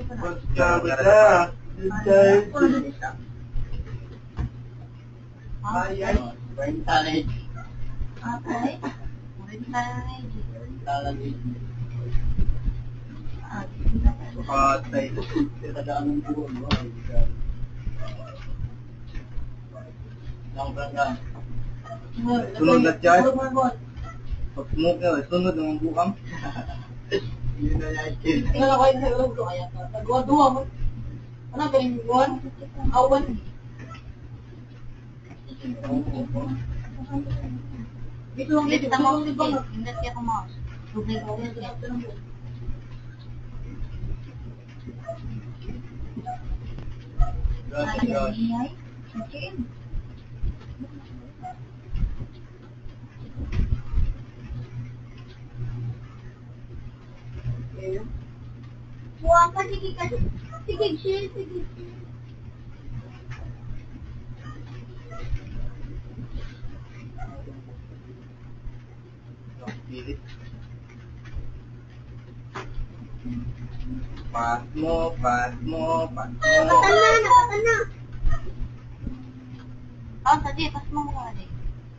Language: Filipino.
Magkabata. Brain challenge. Okay. Brain challenge. Patay. Kadaan ng buwan. Lang lang. Sunod na dyan. Pag smoke na, sunod ng bukam. Yun na natin. Tingnan ako yung nalulog ko kaya. Nagwa-duwa mo. Ano, galing buwan? Awan. Dito lang dito. Hindi siya kumakas. Tubig ko. Gracias. Buwan ka, sige ka. Sige, share, sige. Pilit. Pas mo. Ah, sige, pas mo muna.